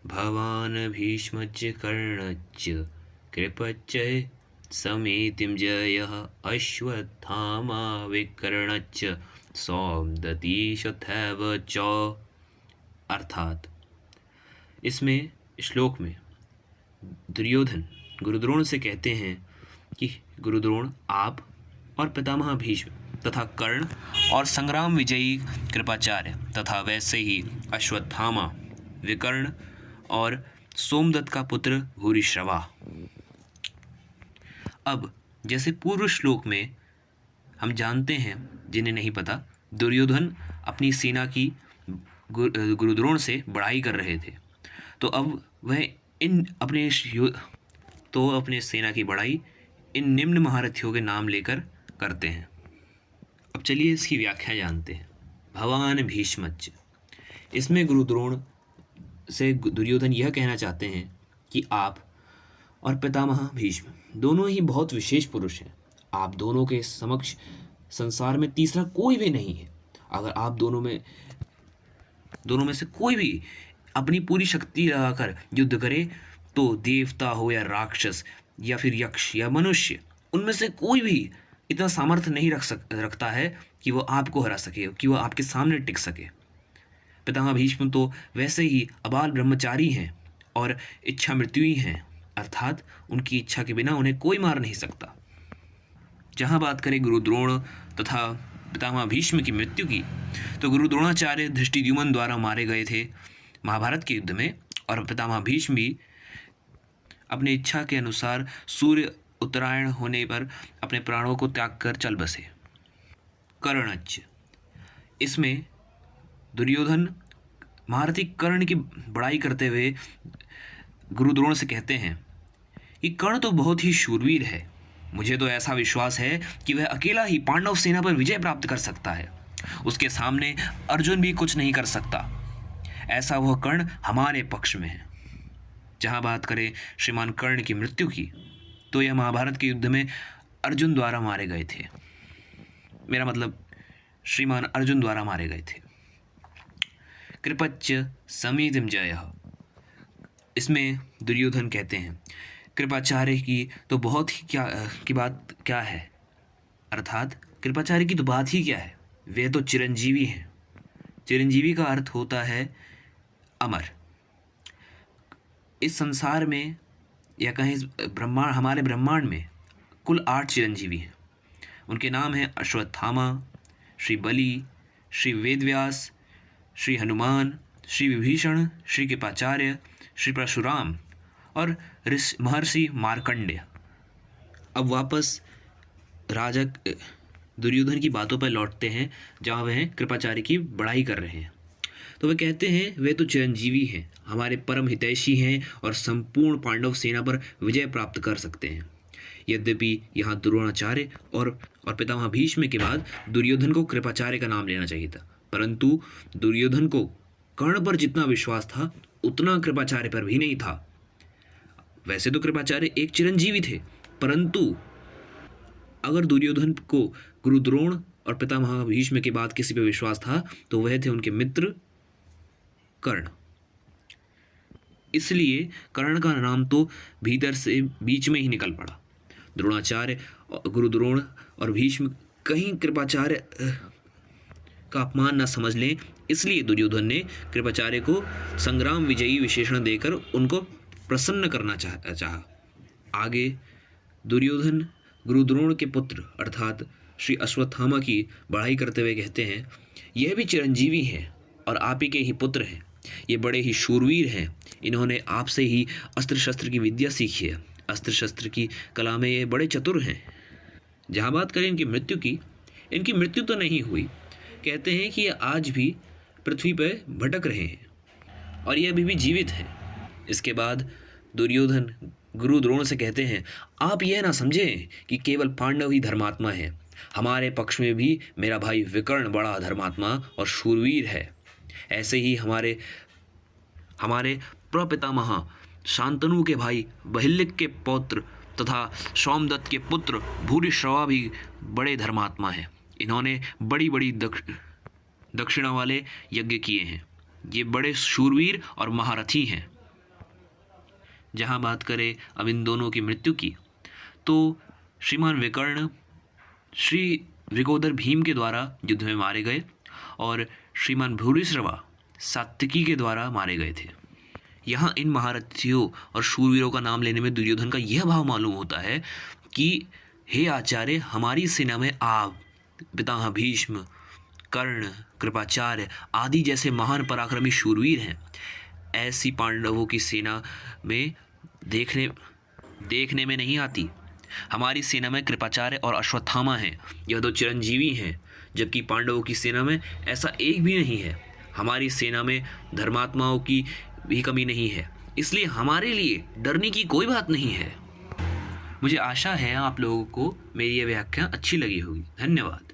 भवान् भीष्मच्च कर्णच्च कृपच्च समेतिं जयः अश्वत्थामा विकर्णच्च सौमदत्तिस्तथैव च। अर्थात इसमें श्लोक में दुर्योधन गुरुद्रोण से कहते हैं कि गुरुद्रोण, आप और पितामह भीष्म तथा कर्ण और संग्राम विजयी कृपाचार्य तथा वैसे ही अश्वत्थामा, विकर्ण और सोमदत्त का पुत्र भूरिश्रवा। अब जैसे पूर्व श्लोक में हम जानते हैं, जिन्हें नहीं पता, दुर्योधन अपनी सेना की गुरुद्रोण से बड़ाई कर रहे थे, तो अब वह अपने सेना की बड़ाई इन निम्न महारथियों के नाम लेकर करते हैं। अब चलिए इसकी व्याख्या जानते हैं। भवान भीष्मच्च, इसमें गुरुद्रोण से दुर्योधन यह कहना चाहते हैं कि आप और पितामह भीष्म दोनों ही बहुत विशेष पुरुष हैं। आप दोनों के समक्ष संसार में तीसरा कोई भी नहीं है। अगर आप दोनों में से कोई भी अपनी पूरी शक्ति लगाकर युद्ध करे तो देवता हो या राक्षस या फिर यक्ष या मनुष्य, उनमें से कोई भी इतना सामर्थ्य नहीं रखता है कि वो आपको हरा सके, कि वो आपके सामने टिक सके। पितामह भीष्म तो वैसे ही अबाल ब्रह्मचारी हैं और इच्छा मृत्यु ही हैं, अर्थात उनकी इच्छा के बिना उन्हें कोई मार नहीं सकता। जहाँ बात करें गुरुद्रोण तथा पितामह भीष्म की मृत्यु की, तो गुरुद्रोणाचार्य धृष्टद्युम्न द्वारा मारे गए थे महाभारत के युद्ध में, और पितामह भीष्म भी अपनी इच्छा के अनुसार सूर्य उत्तरायण होने पर अपने प्राणों को त्याग कर चल बसे। कर्णच्च, इसमें दुर्योधन महारथी कर्ण की बड़ाई करते हुए गुरुद्रोण से कहते हैं कि कर्ण तो बहुत ही शूरवीर है। मुझे तो ऐसा विश्वास है कि वह अकेला ही पांडव सेना पर विजय प्राप्त कर सकता है। उसके सामने अर्जुन भी कुछ नहीं कर सकता। ऐसा वह कर्ण हमारे पक्ष में है। जहाँ बात करें श्रीमान कर्ण की मृत्यु की, तो यह महाभारत के युद्ध में अर्जुन द्वारा मारे गए थे। मेरा मतलब श्रीमान अर्जुन द्वारा मारे गए थे। कृपच्च समेतिं जयः, इसमें दुर्योधन कहते हैं कृपाचार्य की तो बहुत ही बात क्या है, अर्थात कृपाचार्य की तो बात ही क्या है, वे तो चिरंजीवी हैं। चिरंजीवी का अर्थ होता है अमर। इस संसार में या कहीं ब्रह्मांड, हमारे ब्रह्मांड में कुल 8 चिरंजीवी हैं। उनके नाम हैं अश्वत्थामा, श्री बलि, श्री वेदव्यास, श्री हनुमान, श्री विभीषण, श्री कृपाचार्य, श्री परशुराम और महर्षि मार्कंडेय। अब वापस राजा दुर्योधन की बातों पर लौटते हैं, जहाँ वह कृपाचार्य की बड़ाई कर रहे हैं। तो वे कहते हैं वे तो चिरंजीवी हैं, हमारे परम हितैषी हैं और संपूर्ण पांडव सेना पर विजय प्राप्त कर सकते हैं। यद्यपि यहाँ द्रोणाचार्य और पितामह भीष्म के बाद दुर्योधन को कृपाचार्य का नाम लेना चाहिए था, परंतु दुर्योधन को कर्ण पर जितना विश्वास था उतना कृपाचार्य पर भी नहीं था। वैसे तो कृपाचार्य एक चिरंजीवी थे, परंतु अगर दुर्योधन को गुरुद्रोण और पितामह भीष्म के बाद किसी पर विश्वास था तो वह थे उनके मित्र कर्ण। इसलिए कर्ण का नाम तो भीतर से बीच में ही निकल पड़ा। द्रोणाचार्य, गुरुद्रोण और भीष्म कहीं कृपाचार्य का अपमान न समझ लें, इसलिए दुर्योधन ने कृपाचार्य को संग्राम विजयी विशेषण देकर उनको प्रसन्न करना चाहा। आगे दुर्योधन गुरुद्रोण के पुत्र अर्थात श्री अश्वत्थामा की बड़ाई करते हुए कहते हैं यह भी चिरंजीवी हैं और आप ही के ही पुत्र हैं। ये बड़े ही शूरवीर हैं। इन्होंने आपसे ही अस्त्र शस्त्र की विद्या सीखी है। अस्त्र शस्त्र की कला में ये बड़े चतुर हैं। जहाँ बात करें इनकी मृत्यु की, इनकी मृत्यु तो नहीं हुई। कहते हैं कि ये आज भी पृथ्वी पर भटक रहे हैं और ये अभी भी जीवित हैं। इसके बाद दुर्योधन गुरुद्रोण से कहते हैं आप यह ना समझें कि केवल पांडव ही धर्मात्मा है। हमारे पक्ष में भी मेरा भाई विकर्ण बड़ा धर्मात्मा और शूरवीर है। ऐसे ही हमारे प्रपितामह शांतनु के भाई बहिल्लिक के पौत्र तथा सोमदत्त के पुत्र भूरिश्रवा भी बड़े धर्मात्मा हैं। इन्होंने बड़ी बड़ी दक्षिणा वाले यज्ञ किए हैं। ये बड़े शूरवीर और महारथी हैं। जहाँ बात करें अब इन दोनों की मृत्यु की, तो श्रीमान विकर्ण श्री विगोदर भीम के द्वारा युद्ध में मारे गए और श्रीमान भूरिश्रवा सात्विकी के द्वारा मारे गए थे। यहाँ इन महारथियों और शूरवीरों का नाम लेने में दुर्योधन का यह भाव मालूम होता है कि हे आचार्य, हमारी सेना में आप, पितामह भीष्म, कर्ण, कृपाचार्य आदि जैसे महान पराक्रमी शूरवीर हैं। ऐसी पांडवों की सेना में देखने में नहीं आती। हमारी सेना में कृपाचार्य और अश्वत्थामा हैं, यह दो चिरंजीवी हैं, जबकि पांडवों की सेना में ऐसा एक भी नहीं है। हमारी सेना में धर्मात्माओं की भी कमी नहीं है, इसलिए हमारे लिए डरने की कोई बात नहीं है। मुझे आशा है आप लोगों को मेरी यह व्याख्या अच्छी लगी होगी। धन्यवाद।